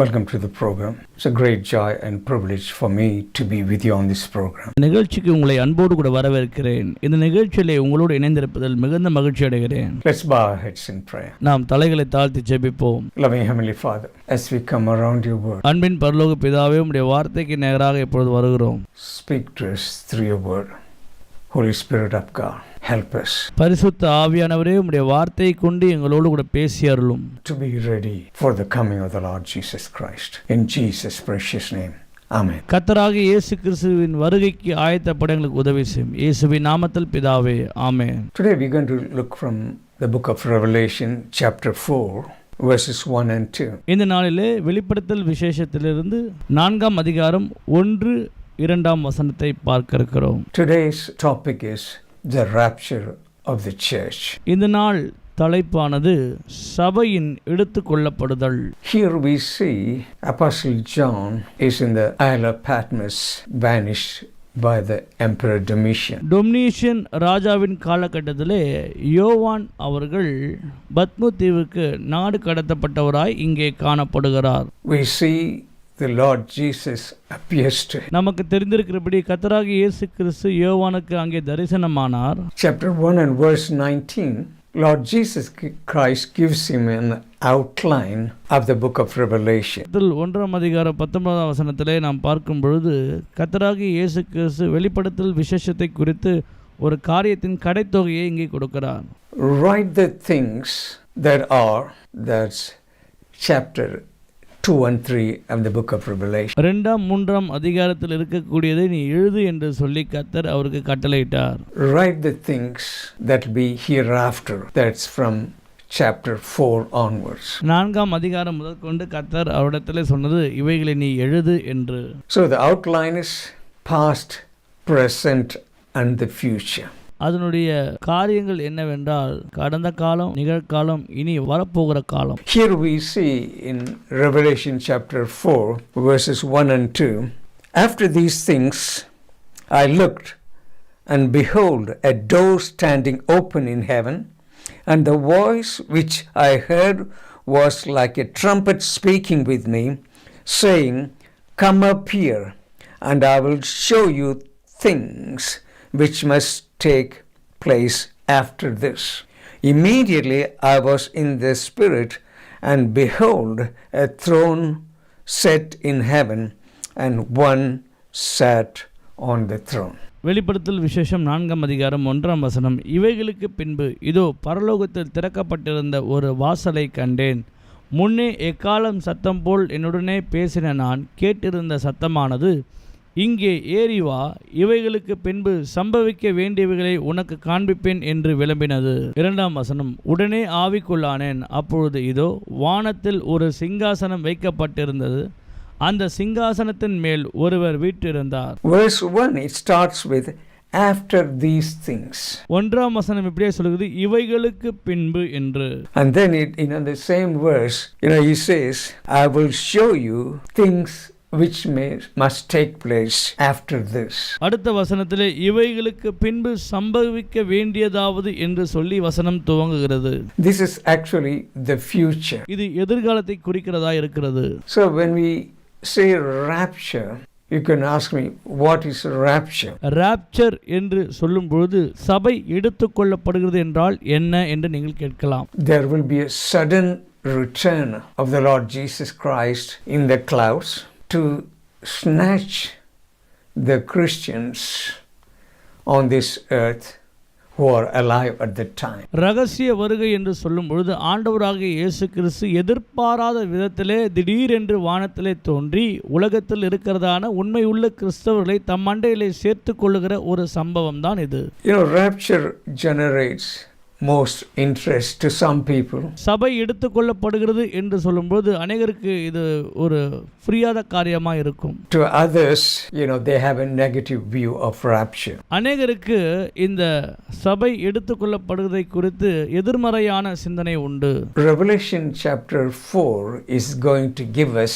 Welcome to the program. It's a great joy and privilege for me to be with you on this program. நிகழ்ச்சிக்கு உங்களை அன்போடு கூட வரவேற்கிறேன். இந்த நிகழ்ச்சியிலே உங்களோடு இணைந்திருப்பதில் மிகுந்த மகிழ்ச்சி அடைகிறேன். Let's bow our heads in prayer. நாம் தலைகளை தாழ்த்தி ஜெபிப்போம். Loving Heavenly Father, as we come around your word, அன்பின் பரலோக பிதாவே, உம்முடைய வார்த்தைக்கு நேராக இப்பொழுது வருகிறோம். speak to us through your word. Holy Spirit of God, help us பரிசுத்த ஆவியானவரே, உம்முடைய வார்த்தையை கொண்டு எங்களோடு கூட பேசி அருளும். to be ready for the coming of the Lord Jesus Christ. In Jesus' precious name. Amen. கர்த்தராகிய இயேசு கிறிஸ்துவின் வருகைக்கு ஆயத்தப்பட எங்களுக்கு உதவி செய்யும். இயேசுவின் நாமத்தில் பிதாவே, ஆமென். Today we're going to look from the book of Revelation, chapter 4, verses 1 and 2. இந்த நாளிலே வெளிப்படுத்தல் விசேஷத்திலிருந்து 4ஆம் அதிகாரம் 1-2 வசனத்தை பார்க்க இருக்கிறோம். Today's topic is the rapture of the church. இந்த நாள் தலைப்பானது சபையின் எடுத்துக்கொள்ளப்படுதல். Here we see Apostle John is in the Isle of Patmos, banished by the Emperor Domitian. டொமினிஷியன் ராஜாவின் காலகட்டத்திலே யோவான் அவர்கள் பத்மு தீவுக்கு நாடு கடத்தப்பட்டவராய் இங்கே காணப்படுகிறார். We see the Lord Jesus appears to him. நமக்கு தெரிந்திருக்கிறபடி கர்த்தராகிய இயேசு கிறிஸ்து யோவானுக்கு அங்கே தரிசனமானார். Chapter 1 and verse 19, Lord Jesus Christ gives him an outline of the book of Revelation. 1ஆம் அதிகாரம் 19ஆம் வசனத்திலே நாம் பார்க்கும் பொழுது கர்த்தராகிய இயேசு கிறிஸ்து வெளிப்படுத்தல் விசேஷத்தை குறித்து ஒரு காரியத்தின் கடைத்தொகையை இங்கே கொடுக்கிறார். Write the things that's chapter 2 and 3 of the book of Revelation. 2ஆம் 3ஆம் அதிகாரத்தில் இருக்கக்கூடியதை நீ எழுது என்று சொல்லி கர்த்தர் அவருக்கு கட்டளையிட்டார். Write the things that will be hereafter. That's from chapter 4 onwards. 4ஆம் அதிகாரம் முதல் கொண்டு கர்த்தர் அவரிடத்தில் சொன்னது இவைகளை நீ எழுது என்று. So the outline is past, present and the future. அதனுடைய காரியங்கள் என்னவென்றால் கடந்த காலம், நிகழ்காலம், இனி வரப்போகிற காலம். Here we see in Revelation chapter 4 verses 1 and 2, after these things I looked, and behold, a door standing open in heaven, and the voice which I heard was like a trumpet speaking with me, saying, Come up here, and I will show you things which must take place after this. Immediately I was in the Spirit, and behold, a throne set in heaven, and one sat on the throne. வெளிப்படுத்தல் விசேஷம் 4ஆம் அதிகாரம் 1ஆம் வசனம். இவைகளுக்கு பின்பு இதோ பரலோகத்தில் திறக்கப்பட்டிருந்த ஒரு வாசலை கண்டேன். முன்னே எக்காலம் சத்தம் போல் என்னுடனே பேசின நான் கேட்டிருந்த சத்தமானது, இங்கே ஏறி வா, இவைகளுக்கு பின்பு சம்பவிக்க வேண்டியவைகளை உனக்கு காண்பிப்பேன் என்று விளம்பினது. 2ஆம் வசனம். உடனே ஆவிக்குள்ளானேன். அப்பொழுது இதோ வானத்தில் ஒரு சிங்காசனம் வைக்கப்பட்டிருந்தது. அந்த சிங்காசனத்தின் மேல் ஒருவர் வீற்றிருந்தார். Verse 1, it starts with after these things. 1ஆம் வசனம் இப்படியே சொல்லுகிறது, இவைகளுக்கு பின்பு என்று. And then the same verse, he says, I will show you things which must take place after this. அடுத்த வசனத்திலே இவைகளுக்கு பின்பு சம்பவிக்க வேண்டியதாவது என்று சொல்லி வசனம் துவங்குகிறது. This is actually the future. இது எதிர்காலத்தை குறிக்கிறதா இருக்கிறது. So when we say rapture, you can ask me, what is rapture? Rapture என்று சொல்லும் பொழுது சபை எடுத்துக்கொள்ளப்படுகிறது என்றால் என்ன என்று நீங்கள் கேட்கலாம். There will be a sudden return of the Lord Jesus Christ in the clouds to snatch the Christians on this earth who are alive at that time. ரகசிய வருகை என்று சொல்லும் பொழுது ஆண்டவராகிய இயேசு கிறிஸ்து எதிர்பாராத விதத்திலே திடீரென்று வானத்திலே தோன்றி உலகத்தில் இருக்கிறதான உண்மையுள்ள கிறிஸ்தவர்களை தம் மண்டையிலே சேர்த்து கொள்ளுகிற ஒரு சம்பவம் தான் இது. Rapture generates most interest to some people. சபை எடுத்துக்கொள்ளப்படுகிறது என்று சொல்லும்போது அநேகருக்கு இது ஒரு புரியாத காரியமா இருக்கும். To others, they have a negative view of rapture. அநேகருக்கு இந்த சபை எடுத்துக்கொள்ளப்படுவதை குறித்து எதிர்மறையான சிந்தனை உண்டு. Revelation chapter 4 is going to give us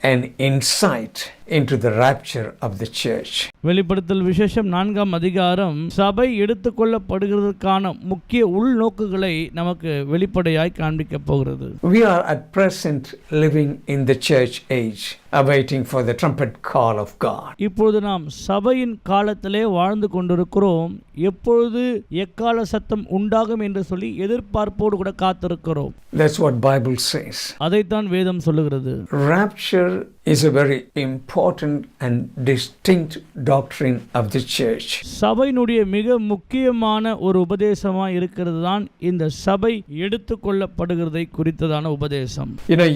an insight into the rapture of the church. வெளிப்படுத்தல் விசேஷம் 4ஆம் அதிகாரம் சபை எடுத்துக்கொள்ளப்படுகிறதற்கான முக்கிய உள்நோக்குகளை நமக்கு வெளிப்படையாய் காண்பிக்க போகிறது. We are at present living in the church age, awaiting for the trumpet call of God. இப்பொழுது நாம் சபையின் காலத்திலே வாழ்ந்து கொண்டிருக்கிறோம். எப்பொழுது எக்கால சத்தம் உண்டாகும் என்று சொல்லி எதிர்பார்ப்போடு கூட காத்திருக்கிறோம். That's what Bible says. அதைத்தான் வேதம் சொல்லுகிறது. Rapture is a very important and distinct doctrine of the church. சபையினுடைய மிக முக்கியமான ஒரு உபதேசமாக இருக்கிறது தான் இந்த சபை எடுத்துக்கொள்ளப்படுகிறதை குறித்ததான உபதேசம்.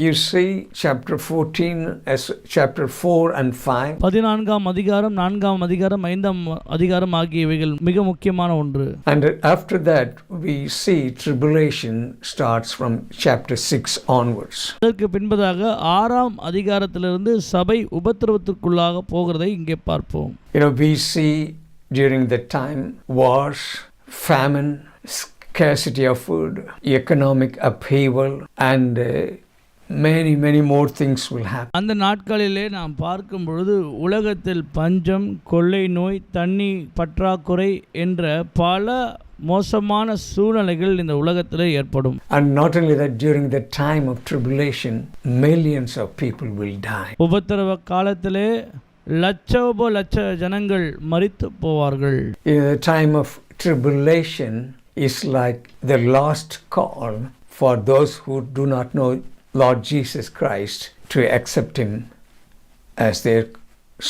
You see chapter 14 as chapter 4 and 5. 14ஆம் அதிகாரம் 4ஆம் அதிகாரம் 5ஆம் அதிகாரம் ஆகியவைகள் மிக முக்கியமான ஒன்று. And after that we see tribulation starts from chapter 6 onwards. அதற்கு பின்பதாக 6ஆம் அதிகாரத்திலிருந்து சபை உபத்திரவத்திற்குள்ளாக போகிறதை இங்கே பார்ப்போம். We see during that time wars, famine, scarcity of food, economic upheaval, and many more things will happen. அந்த நாட்களிலே நாம் பார்க்கும் பொழுது உலகத்தில் பஞ்சம், கொள்ளை நோய், தண்ணி பற்றாக்குறை என்ற பல மோசமான சூழ்நிலைகள் இந்த உலகத்திலே ஏற்படும். And not only that, during the time of tribulation millions of people will die. உபத்திரவ காலத்திலே லட்ச ஜனங்கள் மரித்து போவார்கள். In the time of tribulation is like the last call for those who do not know Lord Jesus Christ to accept him as their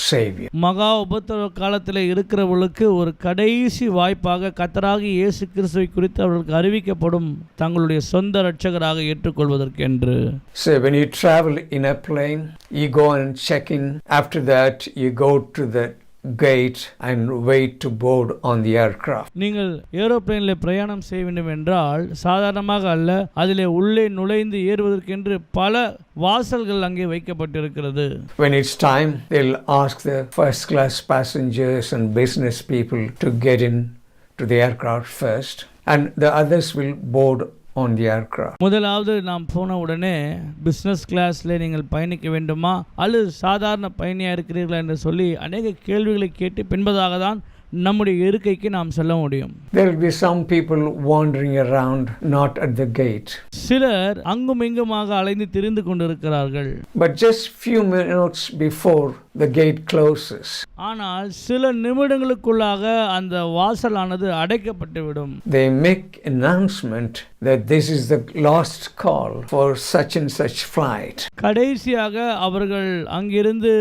Savior. மகா உபத்திரவ காலத்தில் இருக்கிறவர்களுக்கு ஒரு கடைசி வாய்ப்பாக கர்த்தராகிய இயேசு கிறிஸ்துவை குறித்து அவர்களுக்கு அறிவிக்கப்படும் தங்களுடைய சொந்த இரட்சகராக ஏற்றுக்கொள்வதற்கென்று. So when you travel in a plane, you go and check in. After that, you go to the gate and wait to board on the aircraft. நீங்கள் ஏரோப்ளேனில் பிரயாணம் செய்ய வேண்டும் என்றால் சாதாரணமாக அல்ல, அதிலே உள்ளே நுழைந்து ஏறுவதற்கென்று பல வாசல்கள் அங்கே வைக்கப்பட்டிருக்கிறது. When it's time, they'll ask the first class passengers and business people to get in to the aircraft first, and the others will board on the aircraft. முதலாவது நாம் போன உடனே பிஸ்னஸ் கிளாஸ்ல நீங்கள் பயணிக்க வேண்டுமா அல்லது சாதாரண பயணியா இருக்கிறீர்களா என்று சொல்லி அநேக கேள்விகளை கேட்டு பின்பதாக தான் நம்முடைய இருக்கைக்கு நாம் செல்ல முடியும். There will be some people wandering around not at the gate. சிலர் அங்கும் இங்குமாக அலைந்து திரிந்து கொண்டிருக்கிறார்கள். But just few minutes before the gate closes, ஆனால் சில நிமிடங்களுக்குள்ளாக அந்த வாசலானது அடைக்கப்பட்டுவிடும். they make announcement that this is the last call for such and such flight. கடைசியாக அவர்கள் அங்கிருந்து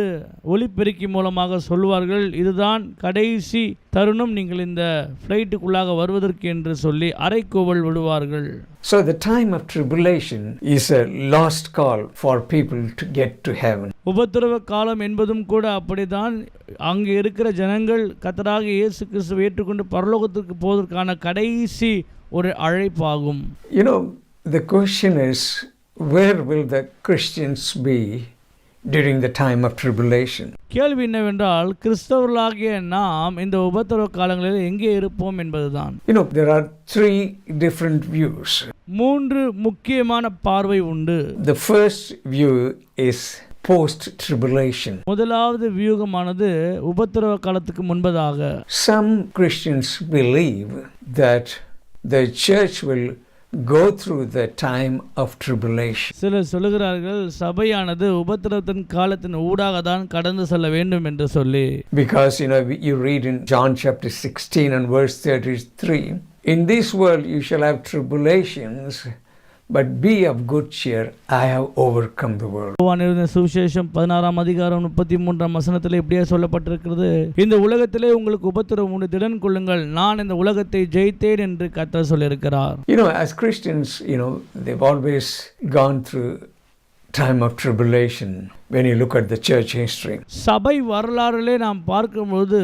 ஒலிபெருக்கி மூலமாக சொல்வார்கள், இதுதான் கடைசி தருணம், நீங்கள் இந்த ஃப்ளைட்டுக்குள்ளாக வருவதற்கு என்று சொல்லி அறைகூவல் விடுவார்கள். So the time of tribulation is a last call for people to get to heaven. உபத்திரவ காலம் என்பதும் கூட அப்படிதான். அங்கே இருக்கிற ஜனங்கள் கர்த்தராகிய இயேசு கிறிஸ்துவை ஏற்றுக்கொண்டு பரலோகத்திற்கு போவதற்கான கடைசி ஒரு அழைப்பாகும். The question is, where will the Christians be during the time of tribulation? கேள்வி என்னவென்றால், கிறிஸ்தவர்களாகிய நாம் இந்த உபத்திரவ காலங்களில் எங்கே இருப்போம் என்பதுதான். There are three different views. 3 முக்கியமான பார்வை உண்டு. The first view is post tribulation. முதலாவது வியூகமானது உபத்திரவ காலத்துக்கு முன்பதாக. Some Christians believe that the church will go through the time of tribulation. சிலர் சொல்லுகிறார்கள், சபையானது உபத்திரவத்தின் காலத்தின் ஊடாக தான் கடந்து செல்ல வேண்டும் என்று சொல்லி. Because you read in John chapter 16 and verse 33, in this world you shall have tribulations, but be of good cheer, I have overcome the world. யோவான் சுவிசேஷம் 16ஆம் அதிகாரம் 33ஆம் வசனத்தில் இப்படியே சொல்லப்பட்டிருக்கிறது, இந்த உலகத்திலே உங்களுக்கு உபத்திரவம் உண்டு, திடன் கொள்ளுங்கள், நான் இந்த உலகத்தை ஜெயித்தேன் என்று கர்த்தர் சொல்லியிருக்கிறார். As Christians, they've always gone through time of tribulation when you look at the church history. சபை வரலாறிலே நாம் பார்க்கும்போது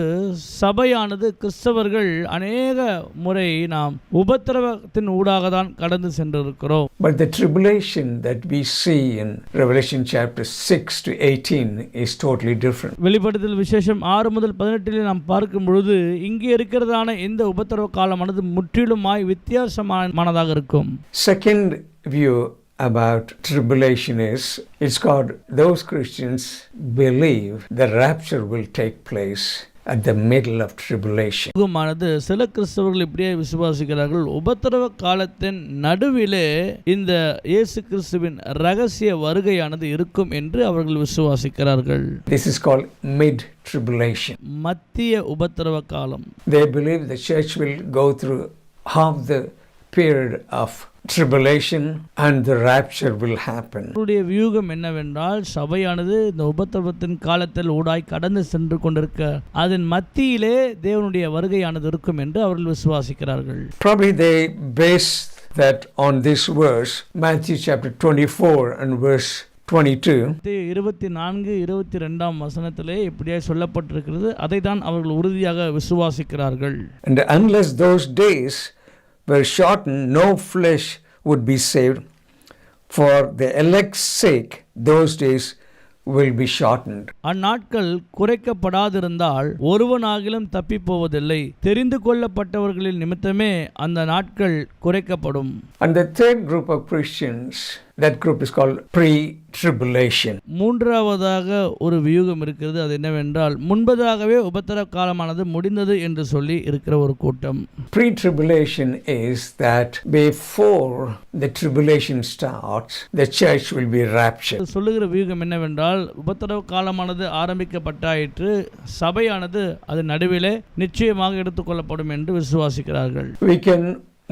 சபையானது கிறிஸ்தவர்கள் அநேக முறை நாம் உபத்திரவத்தின் ஊடாக தான் கடந்து சென்றிருக்கிறோம். But the tribulation that we see in Revelation chapter 6 to 18 is totally different. வெளிப்படுத்தல் விசேஷம் 6 முதல் 18 நாம் பார்க்கும் பொழுது இங்கே இருக்கிறதான இந்த உபத்திரவ காலமானது முற்றிலுமாய் வித்தியாசமானதாக இருக்கும். Second view about tribulation is, it's called those Christians believe the rapture will take place at the middle of tribulation. யுகமானது சில கிறிஸ்தவர்கள் இப்படியே விசுவாசிக்கிறார்கள், உபத்திரவ காலத்தின் நடுவிலே இந்த இயேசு கிறிஸ்துவின் ரகசிய வருகையானது இருக்கும் என்று அவர்கள் விசுவாசிக்கிறார்கள். This is called mid-tribulation. மத்திய உபத்திரவ காலம். They believe the church will go through half the period of tribulation and the rapture will happen. அவருடைய வியூகம் என்னவென்றால், சபையானது இந்த உபத்திரவத்தின் காலத்தில் ஊடாய் கடந்து சென்று கொண்டிருக்க அதன் மத்தியிலே தேவனுடைய வருகையானது இருக்கும் என்று அவர்கள் விசுவாசிக்கிறார்கள். Probably they base that on this verse, Matthew chapter 24 and verse 22. 24-22 வசனத்திலே இப்படியே சொல்லப்பட்டிருக்கிறது. அதை தான் அவர்கள் உறுதியாக விசுவாசிக்கிறார்கள். And unless those days were shortened, no flesh would be saved. For the elect's sake, those days will be shortened. அந்நாட்கள் குறைக்கப்படாதிருந்தால் ஒருவனாகிலும் தப்பி போவதில்லை. தெரிந்து கொள்ளப்பட்டவர்களின் நிமித்தமே அந்த நாட்கள் குறைக்கப்படும். And the third group of Christians, that group is called pre-tribulation. மூன்றாவதாக ஒரு வியூகம் இருக்கிறது. அது என்னவென்றால், முன்பதாகவே உபத்திர காலமானது முடிந்தது என்று சொல்லி இருக்கிற ஒரு கூட்டம். Pre-tribulation is that before the tribulation starts, the church will be raptured. சொல்லுகிற வியூகம் என்னவென்றால், உபத்திர காலமானது ஆரம்பிக்கப்பட்டாயிற்று, சபையானது அது நடுவிலே நிச்சயமாக எடுத்துக்கொள்ளப்படும் என்று விசுவாசிக்கிறார்கள். We can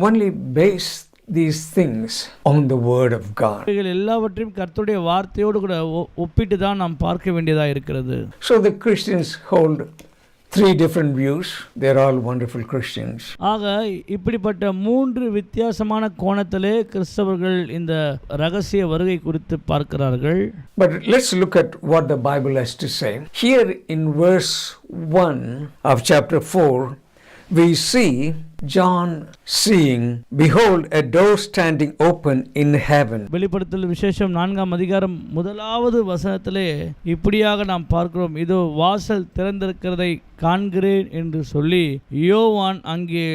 only base these things on the word of God. இவைகள் எல்லாவற்றையும் கர்த்தருடைய வார்த்தையோடு கூட ஒப்பிட்டு தான் நாம் பார்க்க வேண்டியதாக இருக்கிறது. So the Christians hold three different views. They're all wonderful Christians. ஆக இப்படிப்பட்ட மூன்று வித்தியாசமான கோணத்திலே கிறிஸ்தவர்கள் இந்த ரகசிய வருகை குறித்து பார்க்கிறார்கள். But let's look at what the Bible has to say. Here in verse 1 of chapter 4, we see John seeing, behold, a door standing open in heaven. வெளிப்படுத்தல் விசேஷம் 4ஆம் அதிகாரம் 1வது வசனத்திலே இப்படியாக நாம் பார்க்கிறோம், இதோ வாசல் திறந்திருக்கிறதை காண்கிறேன் என்று சொல்லி யோவான் அங்கே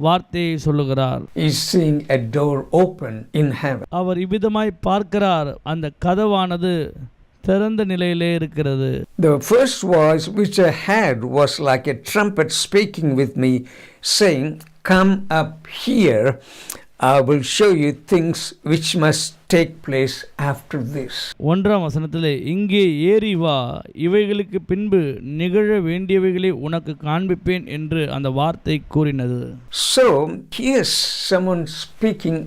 வார்த்தையை சொல்லுகிறார். He is seeing a door open in heaven. அவர் இவ்விதமாய் பார்க்கிறார், அந்த கதவானது திறந்த நிலையிலே இருக்கிறது. The first voice which I heard was like a trumpet speaking with me, saying, come up here, I will show you things which must take place after this. 1ஆம் வசனத்திலே, இங்கே ஏறி வா, இவைகளுக்கு பின்பு நிகழ வேண்டியவைகளை உனக்கு காண்பிப்பேன் என்று அந்த வார்த்தை கூறினது. So here's someone speaking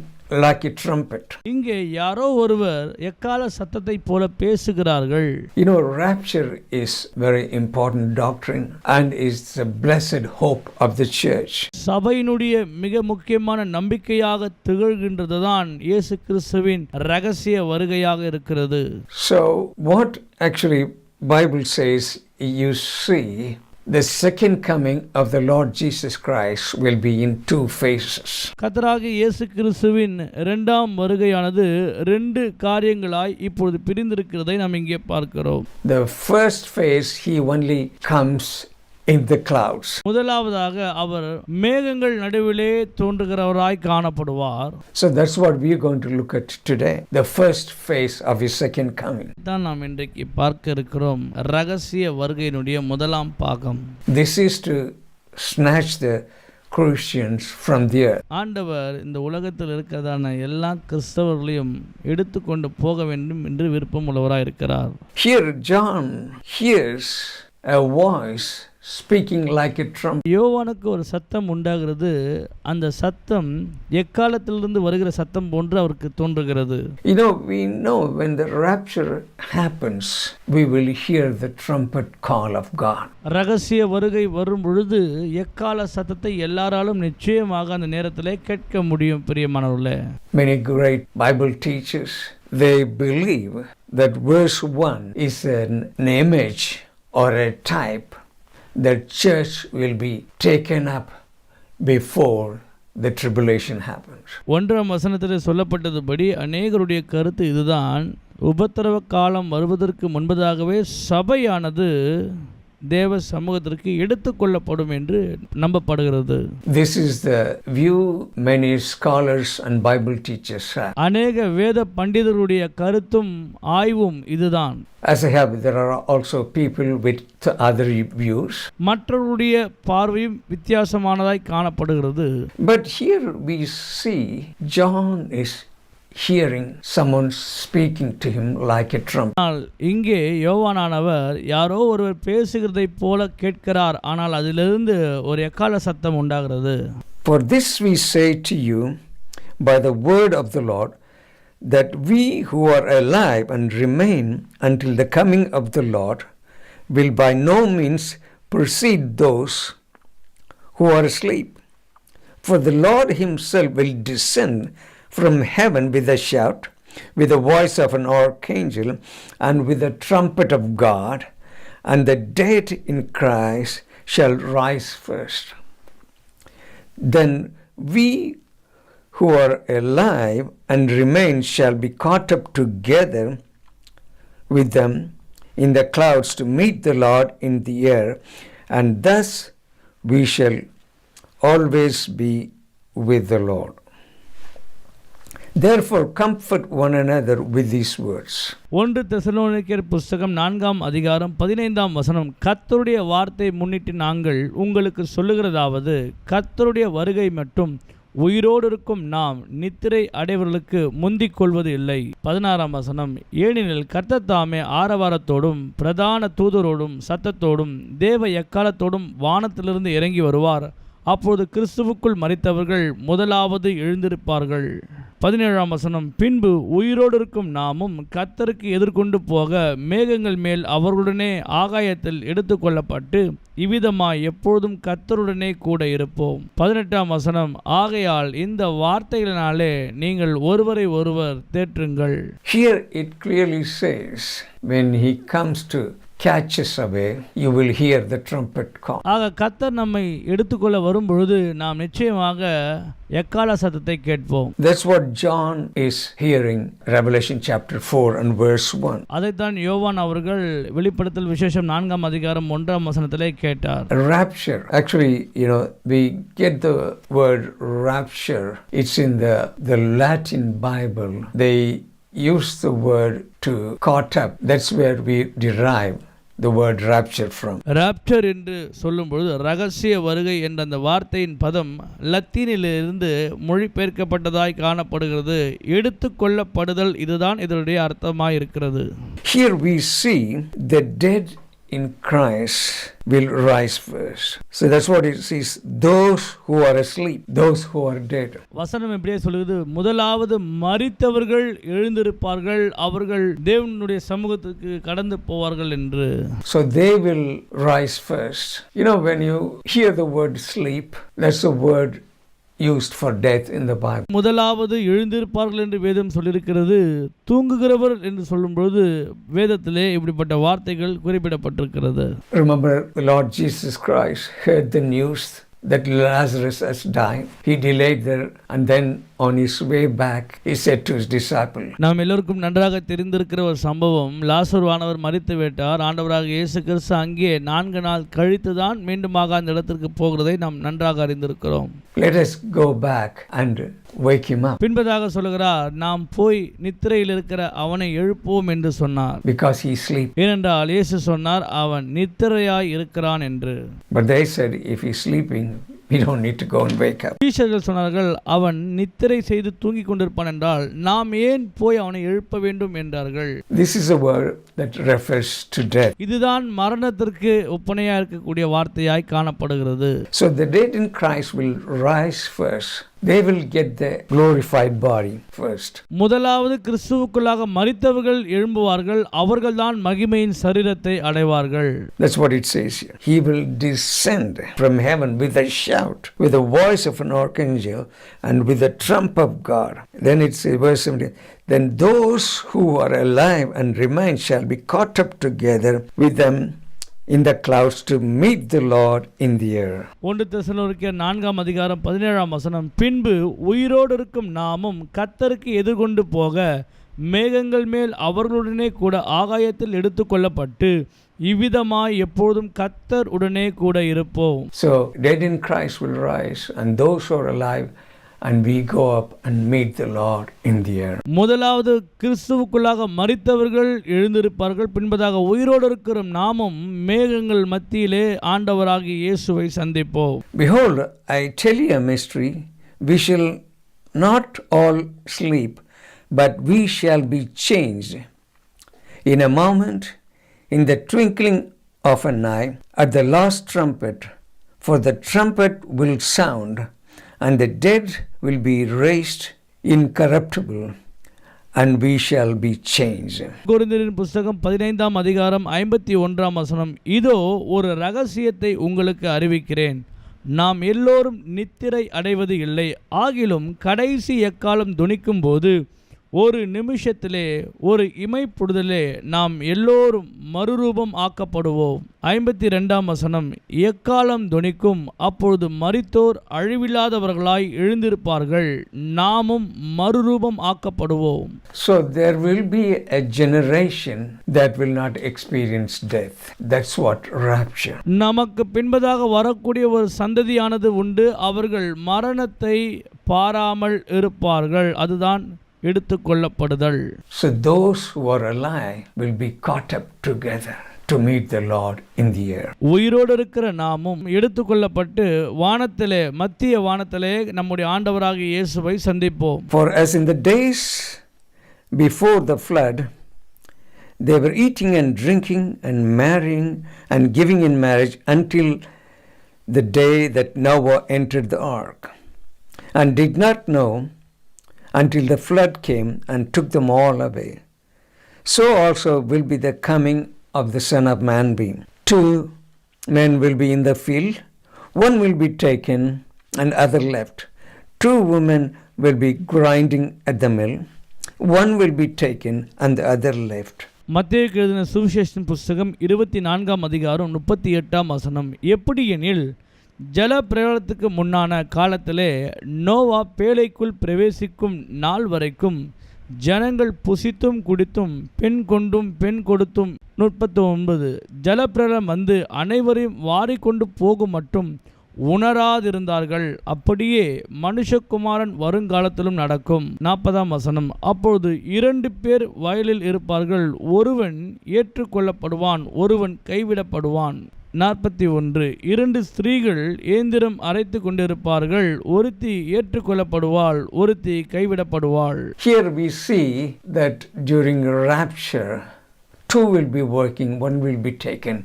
like a trumpet. இங்கே யாரோ ஒருவர் எக்கால சத்தத்தை போல பேசுகிறார்கள். You know, rapture is very important doctrine and is the blessed hope of the church. சபையினுடைய மிக முக்கியமான நம்பிக்கையாக திகழ்கின்றதுதான் இயேசு கிறிஸ்துவின் ரகசிய வருகையாக இருக்கிறது. So what actually Bible says, you see, the second coming of the Lord Jesus Christ will be in two phases. கர்த்தராகிய இயேசு கிறிஸ்துவின் இரண்டாம் வருகையானது ரெண்டு காரியங்களாய் இப்பொழுது பிரிந்திருக்கிறதை நாம் இங்கே பார்க்கிறோம். The first phase, he only comes in the clouds. முதலாவதாக அவர் மேகங்கள் நடுவிலே தோன்றுகிறவராய் காணப்படுவார். So that's what we are going to look at today, the first phase of his second coming. தான் நாம் இன்றைக்கு பார்க்க இருக்கிறோம், ரகசிய வருகையினுடைய முதலாம் பாகம். This is to snatch the Christians from the earth. ஆண்டவர் இந்த உலகத்தில் இருக்கிறதான எல்லா கிறிஸ்தவர்களையும் எடுத்துக்கொண்டு போக வேண்டும் என்று விருப்பம் உள்ளவராய் இருக்கிறார். Here John hears a voice speaking like a trumpet. யோவானுக்கு ஒரு சத்தம் உண்டாகிறது. அந்த சத்தம் எக்காலத்திலிருந்து வருகிற சத்தம் போன்று அவருக்கு தோன்றுகிறது. You know, we know when the rapture happens, we will hear the trumpet call of God. ரகசிய வருகை வரும் பொழுது எக்கால சத்தத்தை எல்லாராலும் நிச்சயமாக அந்த நேரத்திலே கேட்க முடியும். பிரியமானவர்களே, Many great Bible teachers, they believe that verse 1 is an image or a type that church will be taken up before the tribulation happens. 1ஆம் வசனத்தில் சொல்லப்பட்டதுபடி அநேகருடைய கருத்து இதுதான், உபத்திரவ காலம் வருவதற்கு முன்பதாகவே சபையானது தேவ சமூகத்திற்கு எடுத்துக்கொள்ளப்படும் என்று நம்பப்படுகிறது. This is the view many scholars and Bible teachers have. அநேக வேத பண்டிதருடைய கருத்தும் ஆய்வும் இதுதான். As I have, there are also people with other views. மற்றவருடைய பார்வையும் வித்தியாசமானதாய் காணப்படுகிறது. But here we see John is hearing someone speaking to him like a trumpet. ஆனால் இங்கே யோவானானவர் யாரோ ஒருவர் பேசுகிறதைப் போல கேட்கிறார். ஆனால் அதிலிருந்து ஒரு எக்கால சத்தம் உண்டாகிறது. For this we say to you by the word of the Lord, that we who are alive and remain until the coming of the Lord will by no means precede those who are asleep. For the Lord himself will descend from heaven with a shout, with the voice of an archangel, and with the trumpet of God, and the dead in Christ shall rise first. Then we who are alive and remain shall be caught up together with them in the clouds to meet the Lord in the air, and thus we shall always be with the Lord. Therefore comfort one another with these words. 1 தெசலோனிக்கேயர் புஸ்தகம் 4ஆம் அதிகாரம் 15ஆம் வசனம். கர்த்தருடைய வார்த்தை முன்னிட்டு நாங்கள் உங்களுக்கு சொல்லுகிறதாவது, கர்த்தருடைய வருகை மட்டும் உயிரோடு இருக்கும் நாம் நித்திரை அடைவர்களுக்கு முந்திக் கொள்வது இல்லை. 16ஆம் வசனம். ஏனெனில் கர்த்தர் தாமே ஆரவாரத்தோடும் பிரதான தூதரோடும் சத்தத்தோடும் தேவ எக்காலத்தோடும் வானத்திலிருந்து இறங்கி வருவார். அப்போது கிறிஸ்துவுக்குள் மரித்தவர்கள் முதலாவது எழுந்திருப்பார்கள். 17ஆம் வசனம். பின்பு உயிரோடு இருக்கும் நாமும் கர்த்தருக்கு எதிர்கொண்டு போக மேகங்கள் மேல் அவர்களுடனே ஆகாயத்தில் எடுத்துக்கொள்ளப்பட்டு இவ்விதமாய் எப்பொழுதும் கர்த்தருடனே கூட இருப்போம். 18ஆம் வசனம். ஆகையால் இந்த வார்த்தைகளினாலே நீங்கள் ஒருவரை ஒருவர் தேற்றுங்கள். Here it clearly says, when he comes to catch us away, you will hear the trumpet call. ஆக கர்த்தர் நம்மை எடுத்துக்கொள்ள வரும் பொழுது நாம் நிச்சயமாக எக்கால சத்தத்தை கேட்போம். That's what John is hearing, Revelation chapter 4 and verse 1. அதைத்தான் யோவான் அவர்கள் வெளிப்படுத்தல் விசேஷம் 4ஆம் அதிகாரம் 1ஆம் வசனத்திலே கேட்டார். Rapture. Actually, we get the word rapture. It's in the Latin Bible. They use the word to caught up. That's where we derive the word rapture from. Raptor என்று சொல்லும் பொழுது ரகசிய வருகை என்ற அந்த வார்த்தையின் பதம் லத்தீனிலிருந்து மொழிபெயர்க்கப்பட்டதாய் காணப்படுகிறது. எடுத்துக்கொள்ளப்படுதல், இதுதான் இதனுடைய அர்த்தமாய் இருக்கிறது. Here we see the dead in Christ will rise first. So that's what it says, those who are asleep, those who are dead. வசனம் எப்படியே சொல்லுது, முதலாவது மரித்தவர்கள் எழுந்திருப்பார்கள், அவர்கள் தேவனுடைய சமூகத்துக்கு கடந்து போவார்கள் என்று. So they will rise first. When you hear the word sleep, that's a word used for death in the Bible. முதலாவது எழுந்திருப்பார்கள் என்று வேதம் சொல்லியிருக்கிறது. தூங்குகிறவர் என்று சொல்லும்போது வேதத்திலே இப்படிப்பட்ட வார்த்தைகள் குறிப்பிடப்பட்டிருக்கிறது. Remember, the Lord Jesus Christ heard the news that Lazarus has died. He delayed there, and then on his way back he said to his disciples. நாம் எல்லோருக்கும் நன்றாக தெரிந்திருக்கிற ஒரு சம்பவம், லாசருவானவர் மரித்து விட்டார். ஆண்டவராக இயேசு கிறிஸ்து அங்கே 4 நாள் கழித்து தான் மீண்டுமாக அந்த இடத்திற்கு போகிறதை நாம் நன்றாக அறிந்திருக்கிறோம். Let us go back and wake him up. பின்பதாக சொல்கிறார், நாம் போய் நித்திரையில் இருக்கிற அவனை எழுப்புவோம் என்று சொன்னார். Because he sleep. ஏனென்றால் இயேசு சொன்னார், அவன் நித்திரையாய் இருக்கிறான் என்று. But they said, if he's sleeping, we don't need to go and wake up. சீஷர்கள் சொன்னார்கள், அவன் நித்திரை செய்து தூங்கிக் கொண்டிருப்பான் என்றால் நாம் ஏன் போய் அவனை எழுப்ப வேண்டும் என்றார்கள். This is a word that refers to death. இதுதான் மரணத்திற்கு ஒப்பனையா இருக்கக்கூடிய வார்த்தையாய் காணப்படுகிறது. So the dead in Christ will rise first. They will get the glorified body first. முதலாவது கிறிஸ்துவுக்குள்ளாக மரித்தவர்கள் எழும்புவார்கள், அவர்கள்தான் மகிமையின் சரீரத்தை அடைவார்கள். That's what it says here. He will descend from heaven with a shout, with the voice of an archangel, and with the trump of God. Then it says, verse 17, then those who are alive and remain shall be caught up together with them in the clouds to meet the Lord in the air. 1 தெசலோனிக்கேயர் 4ஆம் அதிகாரம் 17ஆம் வசனம். பின்பு உயிரோடு இருக்கும் நாமும் கர்த்தருக்கு எதிர்கொண்டு போக மேகங்கள் மேல் அவர்களுடனே கூட ஆகாயத்தில் எடுத்துக்கொள்ளப்பட்டு இவ்விதமாய் எப்பொழுதும் கர்த்தர் உடனே கூட இருப்போம். So dead in Christ will rise, and those who are alive, and we go up and meet the Lord in the air. முதலாவது கிறிஸ்துவுக்குள்ளாக மரித்தவர்கள் எழுந்திருப்பார்கள், பின்பதாக உயிரோடு இருக்கிற நாமும் மேகங்கள் மத்தியிலே ஆண்டவராகிய இயேசுவை சந்திப்போம். Behold, I tell you a mystery, we shall not all sleep, but we shall be changed in a moment, in the twinkling of an eye, at the last trumpet, for the trumpet will sound, and the dead will be raised incorruptible, and we shall be changed. கொரிந்தியரின் புஸ்தகம் 15ஆம் அதிகாரம் 51ஆம் வசனம். இதோ ஒரு ரகசியத்தை உங்களுக்கு அறிவிக்கிறேன், நாம் எல்லோரும் நித்திரை அடைவது இல்லை, ஆகிலும் கடைசி எக்காலம் துணிக்கும் போது ஒரு நிமிஷத்திலே ஒரு இமைப்பொழுதிலே நாம் எல்லோரும் மறுரூபம் ஆக்கப்படுவோம். 52ஆம் வசனம். எக்காலம் துணிக்கும், அப்பொழுது மரித்தோர் அழிவில்லாதவர்களாய் எழுந்திருப்பார்கள், நாமும் மறுரூபம் ஆக்கப்படுவோம். So there will be a generation that will not experience death. That's what rapture. நமக்கு பின்பதாக வரக்கூடிய ஒரு சந்ததியானது உண்டு, அவர்கள் மரணத்தை பாராமல் இருப்பார்கள். அதுதான் எடுத்துக்கொள்ளப்படுதல். So those who are alive will be caught up together to meet the Lord in the air. உயிரோடு இருக்கிற நாமும் எடுத்துக்கொள்ளப்பட்டு வானத்திலே, மத்திய வானத்திலே நம்முடைய ஆண்டவராகிய இயேசுவை சந்திப்போம். For as in the days before the flood, they were eating and drinking and marrying and giving in marriage until the day that Noah entered the ark, and did not know until the flood came and took them all away. So also will be the coming of the Son of Man be. 2 men will be in the field, one will be taken and other left. 2 women will be grinding at the mill, one will be taken and the other left. மத்தேயுக்கு எழுதின சுவிசேஷத்தின் புஸ்தகம் 24ஆம் அதிகாரம் 38ஆம் வசனம். எப்படி எனில், ஜல பிரளயத்துக்கு முன்னான காலத்திலே நோவா பேழைக்குள் பிரவேசிக்கும் நாள் வரைக்கும் ஜனங்கள் புசித்தும் குடித்தும் பெண் கொண்டும் பெண் கொடுத்தும் 39 ஜலப்பிரளயம் வந்து அனைவரையும் வாரிக்கொண்டு போகும் மட்டும் உணராதிருந்தார்கள். அப்படியே மனுஷகுமாரன் வருங்காலத்திலும் நடக்கும். 40ஆம் வசனம். அப்பொழுது 2 பேர் வயலில் இருப்பார்கள், ஒருவன் ஏற்றுக்கொள்ளப்படுவான், ஒருவன் கைவிடப்படுவான். 41 2 ஸ்திரீகள் ஏந்திரம் அரைத்து கொண்டிருப்பார்கள், ஒருத்தி ஏற்றுக்கொள்ளப்படுவாள், ஒருத்தி கைவிடப்படுவாள். Here we see that during rapture 2 will be working, one will be taken,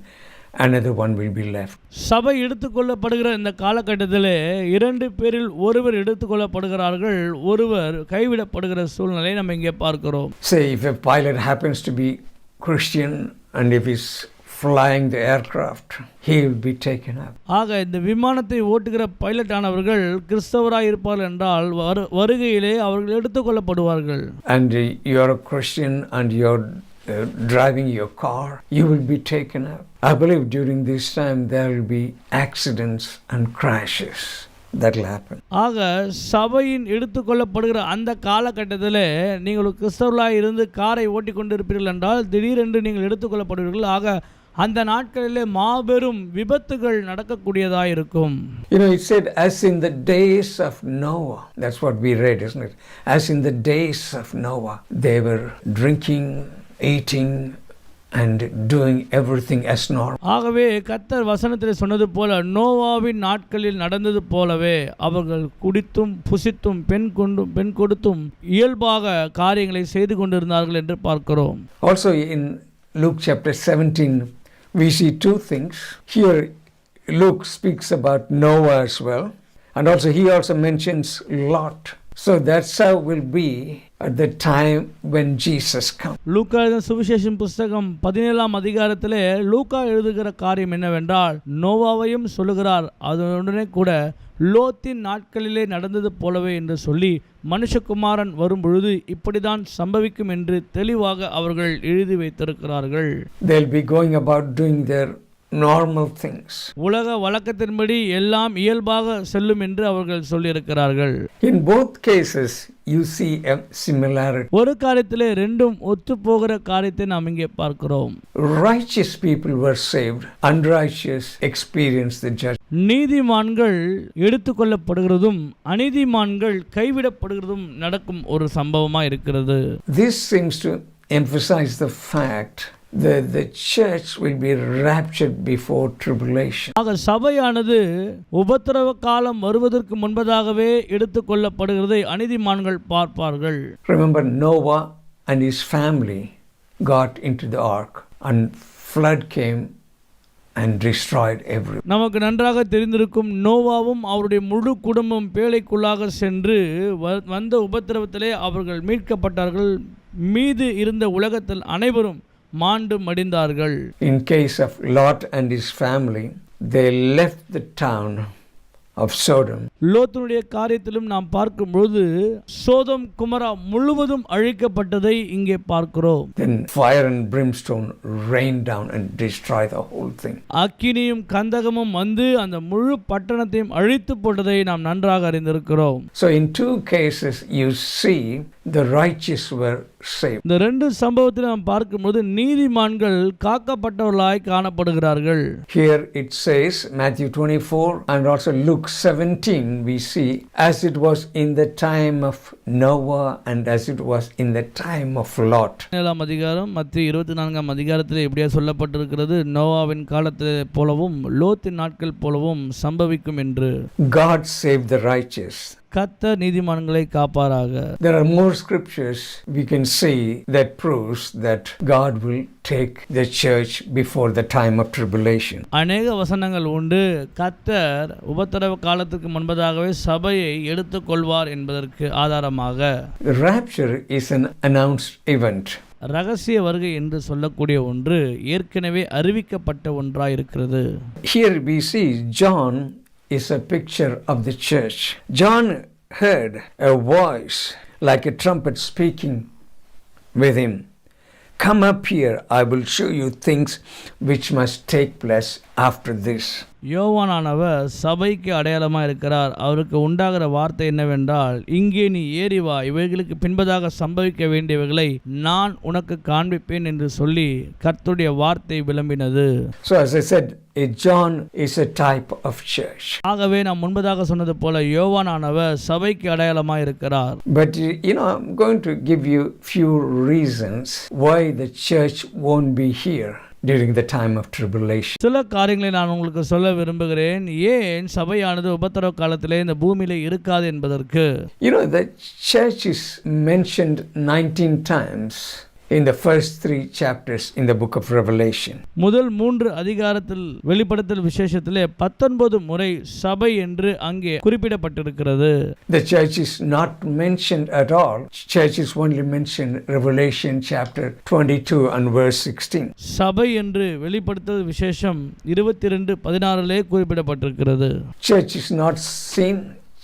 another one will be left. சபை எடுத்துக்கொள்ளப்படுகிற இந்த காலகட்டத்திலே 2 பேரில் ஒருவர் எடுத்துக்கொள்ளப்படுகிறார்கள், ஒருவர் கைவிடப்படுகிற சூழ்நிலை நம்ம இங்கே பார்க்கிறோம். Say if a pilot happens to be Christian and if he's flying the aircraft, he will be taken up. ஆக இந்த விமானத்தை ஓட்டுகிற பைலட் ஆனவர்கள் கிறிஸ்தவராய் இருப்பார்கள் என்றால் வருகையிலே அவர்கள் எடுத்துக்கொள்ளப்படுவார்கள். And you are a Christian and you're driving your car, you will be taken up. I believe during this time there will be accidents and crashes. That will happen. ஆக சபையின் எடுத்துக்கொள்ளப்படுகிற அந்த காலகட்டத்தில் நீங்கள் கிறிஸ்தவர்களாக இருந்து காரை ஓட்டி கொண்டு இருப்பீர்கள் என்றால் திடீரென்று நீங்கள் எடுத்துக்கொள்ளப்படுவீர்கள். ஆக அந்த நாட்களிலே மாபெரும் விபத்துகள் நடக்கக்கூடியதாக இருக்கும். You know, it said as in the days of Noah. That's what we read, isn't it? As in the days of Noah, they were drinking, eating and doing everything as normal. ஆகவே கர்த்தர் வசனத்தில் சொன்னது போல நோவாவின் நாட்களில் நடந்தது போலவே அவர்கள் குடித்தும் புசித்தும் பெண் கொடுத்தும் இயல்பாக காரியங்களை செய்து கொண்டிருந்தார்கள் என்று பார்க்கிறோம். Also in Luke chapter 17 we see 2 things. Here Luke speaks about Noah as well, and also he also mentions Lot. So that's how it will be at the time when Jesus comes. லூக்கா எழுதின சுவிசேஷம் புஸ்தகம் 17ஆம் அதிகாரத்திலே லூக்கா எழுதுகிற காரியம் என்னவென்றால் நோவாவையும் சொல்லுகிறார், அதனுடனே கூட லோத்தின் நாட்களிலே நடந்தது போலவே என்று சொல்லி மனுஷகுமாரன் வரும் பொழுது இப்படிதான் சம்பவிக்கும் என்று தெளிவாக அவர்கள் எழுதி வைத்திருக்கிறார்கள். They'll be going about doing their normal things. உலக வழக்கத்தின்படி எல்லாம் இயல்பாக செல்லும் என்று அவர்கள் சொல்லியிருக்கிறார்கள். In both cases, you see a similarity. ஒரு காரியத்திலே ரெண்டும் ஒத்துப்போகிற காரியத்தை நாம் இங்கே பார்க்கிறோம். Righteous people were saved, unrighteous experienced the judgment. நீதிமான்கள் எடுத்துக்கொள்ளப்படுகிறதும் அநீதிமான்கள் கைவிடப்படுகிறதும் நடக்கும் ஒரு சம்பவமா இருக்கிறது. This seems to emphasize the fact that the church will be raptured before tribulation. ஆக சபையானது உபத்திரவ காலம் வருவதற்கு முன்பதாகவே எடுத்துக்கொள்ளப்படுகிறதை அநீதிமான்கள் பார்ப்பார்கள். Remember, Noah and his family got into the ark and flood came and destroyed everything. நமக்கு நன்றாக தெரிந்திருக்கும் நோவாவும் அவருடைய முழு குடும்பம் பேழைக்குள்ளாக சென்று வந்த உபத்திரவத்திலே அவர்கள் மீட்கப்பட்டார்கள். மீது இருந்த உலகத்தில் அனைவரும் மாண்டு மடிந்தார்கள். In case of Lot and his family, they left the town of Sodom. லோத்தினுடைய காரியத்திலும் நாம் பார்க்கும்போது சோதம் குமரா முழுவதும் அழிக்கப்பட்டதை இங்கே பார்க்கிறோம். Then fire and brimstone rained down and destroyed the whole thing. அக்கினியும் கந்தகமும் வந்து அந்த முழு பட்டணத்தையும் அழித்து போட்டதை நாம் நன்றாக அறிந்திருக்கிறோம். So in two cases you see the righteous were saved. இந்த ரெண்டு சம்பவத்தில் நாம் பார்க்கும்போது நீதிமான்கள் காக்கப்பட்டவர்களாய் காணப்படுகிறார்கள். Here it says, Matthew 24 and also Luke 17, we see, as it was in the time of Noah and as it was in the time of Lot. 7ஆம் அதிகாரம் மத்திய 24ஆம் அதிகாரத்தில் இப்படியே சொல்லப்பட்டிருக்கிறது, நோவாவின் காலத்தில் போலவும் லோத்தின் நாட்கள் போலவும் சம்பவிக்கும் என்று. God saved the righteous. கர்த்தர் நீதிமான்களை காப்பாராக. There are more scriptures we can see that proves that God will take the church before the time of tribulation. அநேக வசனங்கள் உண்டு, கர்த்தர் உபத்திரவ காலத்துக்கு முன்பதாகவே சபையை எடுத்துக்கொள்வார் என்பதற்கு ஆதாரமாக. The rapture is an announced event. ரகசிய வருகை என்று சொல்லக்கூடிய ஒன்று ஏற்கனவே அறிவிக்கப்பட்ட ஒன்றாயிருக்கிறது. Here we see John is a picture of the church. John heard a voice like a trumpet speaking with him. Come up here, I will show you things which must take place after this. யோவானானவர் சபைக்கு அடையாளமாக இருக்கிறார். அவருக்கு உண்டாகிற வார்த்தை என்னவென்றால், இங்கே நீ ஏறி வா, இவைகளுக்கு பின்பதாக சம்பவிக்க வேண்டியவைகளை நான் உனக்கு காண்பிப்பேன் என்று சொல்லி கர்த்தருடைய வார்த்தை விளம்பினது. So as I said, John is a type of church. ஆகவே நாம் முன்பதாக சொன்னது போல யோவானானவர் சபைக்கு அடையாளமாக இருக்கிறார். But I'm going to give you few reasons why the church won't be here during the time of tribulation. சில காரியங்களை நான் உங்களுக்கு சொல்ல விரும்புகிறேன். ஏன் சபையானது உபத்திரவ காலத்திலே இந்த பூமியிலே இருக்காது என்பதற்கு. The church is mentioned 19 times in the first 3 chapters in the book of Revelation. முதல் 3 அதிகாரத்தில் வெளிப்படுத்தல் விசேஷத்திலே 19 முறை சபை என்று அங்கே குறிப்பிடப்பட்டிருக்கிறது. The church is not mentioned at all. Church is only mentioned Revelation chapter 22 and verse 16. சபை என்று வெளிப்படுத்தல் விசேஷம் 22:16 குறிப்பிடப்பட்டிருக்கிறது. Church is not seen.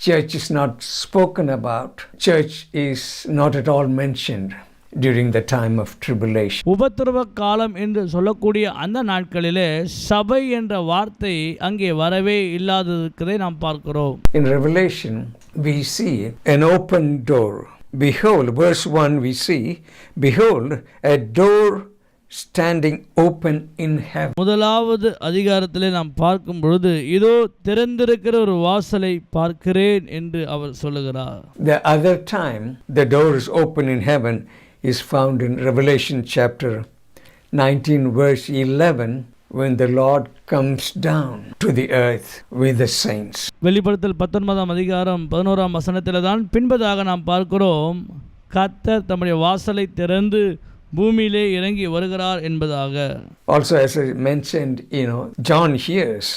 Church is not spoken about. Church is not at all mentioned during the time of tribulation. உபத்திரவ காலம் என்று சொல்லக்கூடிய அந்த நாட்களிலே சபை என்ற வார்த்தை அங்கே வரவே இல்லாததை நாம் பார்க்கிறோம். In Revelation we see an open door. Behold, verse 1 we see, behold, a door standing open in heaven. முதலாவது அதிகாரத்திலே நாம் பார்க்கும் பொழுது இதோ திறந்திருக்கிற ஒரு வாசலை பார்க்கிறேன் என்று அவர் சொல்லுகிறார். The other time the door is open in heaven is found in Revelation chapter 19 verse 11 when the Lord comes down to the earth with the saints. வெளிப்படுத்தல் 19ஆம் அதிகாரம் 11ஆம் வசனத்திலே தான் பின்பதாக நாம் பார்க்கிறோம், கர்த்தர் தம்முடைய வாசலை திறந்து பூமியிலே இறங்கி வருகிறார் என்பதாக. Also, as I mentioned, John hears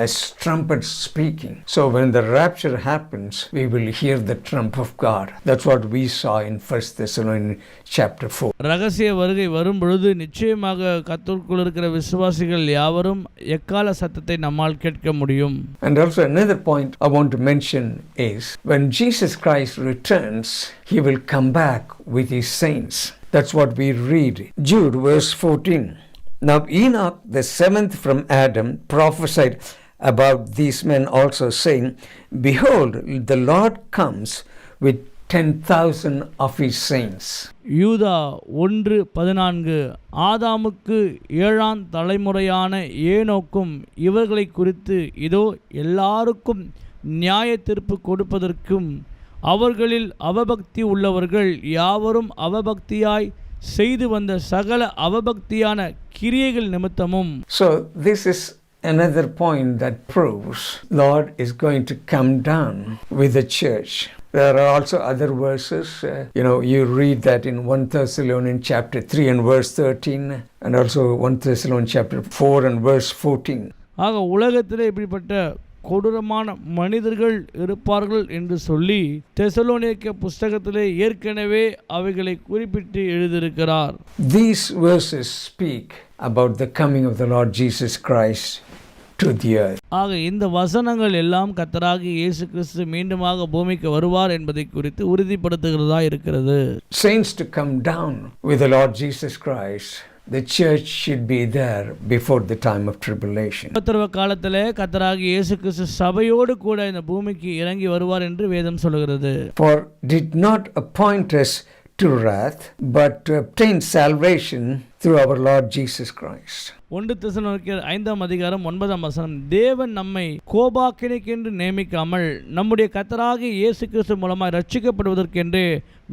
as trumpets speaking. So when the rapture happens, we will hear the trump of God. That's what we saw in 1 Thessalonians chapter 4. ரகசிய வருகை வரும் பொழுது நிச்சயமாக கர்த்தருக்குள் இருக்கிற விசுவாசிகள் யாவரும் எக்கால சத்தத்தை நம்மால் கேட்க முடியும். And also another point I want to mention is when Jesus Christ returns, he will come back with his saints. That's what we read. Jude verse 14. Now Enoch, the seventh from Adam, prophesied about these men also, saying, Behold, the Lord comes with 10,000 of his saints. யூதா 1:14 ஆதாமுக்கு 7ஆம் தலைமுறையான ஏனோக்கும் இவர்களை குறித்து இதோ எல்லாருக்கும் நியாய தீர்ப்பு கொடுப்பதற்கும் அவர்களில் அவபக்தி உள்ளவர்கள் யாவரும் அவபக்தியாய் செய்து வந்த சகல அவபக்தியான கிரியைகள் நிமித்தமும். So this is another point that proves Lord is going to come down with the church. There are also other verses. You read that in 1 Thessalonians chapter 3 and verse 13, and also 1 Thessalonians chapter 4 and verse 14. ஆக உலகத்திலே இப்படிப்பட்ட கொடூரமான மனிதர்கள் இருப்பார்கள் என்று சொல்லி தெசலோனிக்க புஸ்தகத்திலே ஏற்கனவே அவைகளை குறிப்பிட்டு எழுதியிருக்கிறார். These verses speak about the coming of the Lord Jesus Christ to the earth. ஆக இந்த வசனங்கள் எல்லாம் கர்த்தராகிய இயேசு கிறிஸ்து மீண்டுமாக பூமிக்கு வருவார் என்பதை குறித்து உறுதிப்படுத்துகிறதா இருக்கிறது. Saints to come down with the Lord Jesus Christ. The church should be there before the time of tribulation. உபத்திரவ காலத்திலே கர்த்தராகிய இயேசு கிறிஸ்து சபையோடு கூட இந்த பூமிக்கு இறங்கி வருவார் என்று வேதம் சொல்கிறது. For did not appoint us to wrath, but to obtain salvation through our Lord Jesus Christ. 1 தெசலோனிக்கேயர் 5:9 தேவன் நம்மை கோபாக்கினைக்கென்று நியமிக்காமல் நம்முடைய கர்த்தராகிய இயேசு கிறிஸ்து மூலமாக ரட்சிக்கப்படுவதற்கென்று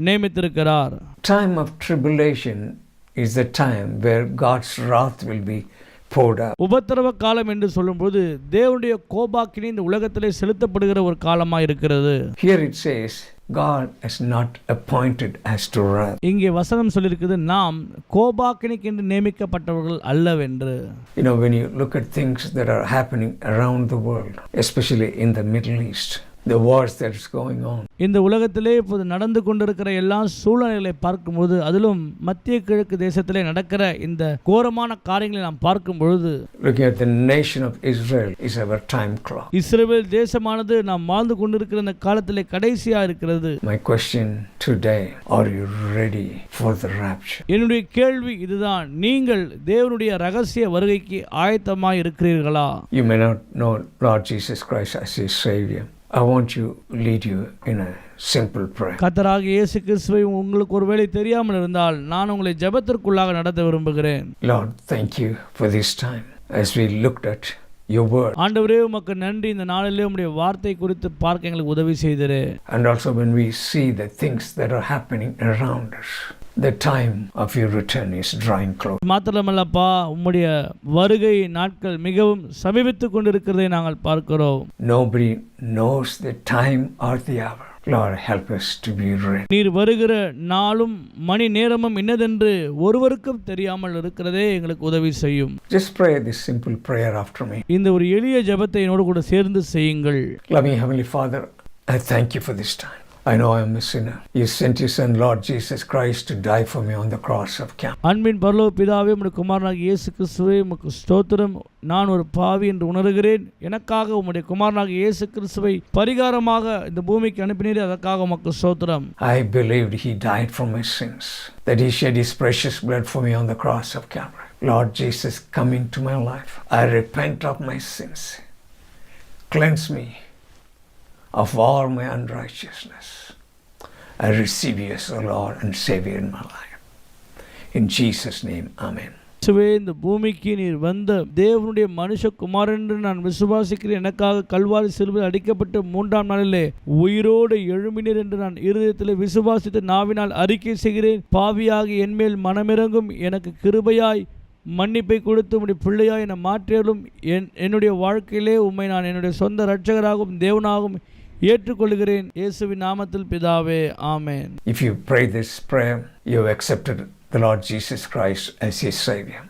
நியமித்திருக்கிறார். Time of tribulation is the time where God's wrath will be poured out. உபத்திரவ காலம் என்று சொல்லும்போது தேவனுடைய கோபாக்கினை இந்த உலகத்திலே செலுத்தப்படுகிற ஒரு காலமாக இருக்கிறது. Here it says God has not appointed us to wrath. இங்கே வசனம் சொல்லியிருக்குது நாம் கோபாக்கினைக்கு என்று நியமிக்கப்பட்டவர்கள் அல்லவென்று. When you look at things that are happening around the world, especially in the Middle East, the wars that is going on. இந்த உலகத்திலே இப்போது நடந்து கொண்டிருக்கிற எல்லா சூழ்நிலைகளை பார்க்கும்போது அதிலும் மத்திய கிழக்கு தேசத்திலே நடக்கிற இந்த கோரமான காரியங்களை நாம் பார்க்கும் பொழுது looking at the nation of Israel is our time clock. இஸ்ரவேல் தேசமானது நாம் வாழ்ந்து கொண்டிருக்கிற இந்த காலத்திலே கடைசியா இருக்கிறது. My question today, are you ready for the rapture? என்னுடைய கேள்வி இதுதான், நீங்கள் தேவனுடைய ரகசிய வருகைக்கு ஆயத்தமாய் இருக்கிறீர்களா? You may not know Lord Jesus Christ as your Savior. I want to lead you in a simple prayer. கர்த்தராகிய இயேசு கிறிஸ்துவை உங்களுக்கு ஒருவேளை தெரியாமல் இருந்தால் நான் உங்களை ஜெபத்திற்குள்ளாக நடத்த விரும்புகிறேன். Lord, thank you for this time as we looked at your word. ஆண்டவரே உமக்கு நன்றி, இந்த நாளிலே உம்முடைய வார்த்தை குறித்து பார்க்க எங்களுக்கு உதவி செய்தீரே. And also when we see the things that are happening around us, the time of your return is drawing close. மாத்திரமல்லப்பா, உம்முடைய வருகை நாட்கள் மிகவும் சமீபித்துக் கொண்டிருக்கிறதை நாங்கள் பார்க்கிறோம். Nobody knows the time or the hour. Lord, help us to be ready. நீர் வருகிற நாளும் மணி நேரமும் இன்னதென்று ஒருவருக்கும் தெரியாமல் இருக்கிறதே எங்களுக்கு உதவி செய்யும். Just pray this simple prayer after me. இந்த ஒரு எளிய ஜெபத்தை என்னோடு கூட சேர்ந்து செய்யுங்கள். Loving Heavenly Father, I thank you for this time. I know I am a sinner. You sent your Son, Lord Jesus Christ, to die for me on the cross of Calvary. அன்பின் பரலோக பிதாவே, உம்முடைய குமாரனாகிய இயேசு கிறிஸ்துவே உமக்கு ஸ்தோத்திரம். நான் ஒரு பாவி என்று உணர்கிறேன். எனக்காக உம்முடைய குமாரனாகிய இயேசு கிறிஸ்துவை பரிகாரமாக இந்த பூமிக்கு அனுப்பினீர், அதற்காக உமக்கு ஸ்தோத்திரம். I believed he died for my sins, that he shed his precious blood for me on the cross of Calvary. Lord Jesus, come into my life. I repent of my sins. Cleanse me of all my unrighteousness. I receive you as the Lord and Savior in my life. In Jesus' name, Amen. இந்த பூமிக்கு நீர் வந்த தேவனுடைய மனுஷகுமாரன் என்று நான் விசுவாசிக்கிறேன். எனக்காக கல்வாரி சிலுவையில் அடிக்கப்பட்டு 3ஆம் நாளிலே உயிரோடு எழும்பினீர் என்று நான் இருதயத்தில் விசுவாசித்து நாவினால் அறிக்கை செய்கிறேன். பாவியாகி என்மேல் மனமிறங்கும், எனக்கு கிருபையாய் மன்னிப்பை கொடுத்து உம்முடைய பிள்ளையாய் என்னை மாற்றியலும். என்னுடைய வாழ்க்கையிலே உம்மை நான் என்னுடைய சொந்த இரட்சகராகவும் தேவனாகவும் ஏற்றுக்கொள்கிறேன். இயேசுவின் நாமத்தில் பிதாவே, ஆமென். If you pray this prayer, you have accepted the Lord Jesus Christ as your Savior.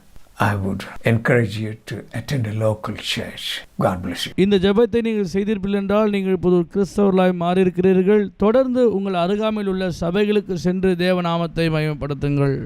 I would encourage you to attend a local church. God bless you. இந்த ஜெபத்தை நீங்கள் செய்தீர்கள் என்றால் நீங்கள் இப்போது ஒரு கிறிஸ்தவர்களாய் மாறியிருக்கிறீர்கள். தொடர்ந்து உங்கள் அருகாமையில் உள்ள சபைகளுக்கு சென்று தேவநாமத்தை மகிமைப்படுத்துங்கள்.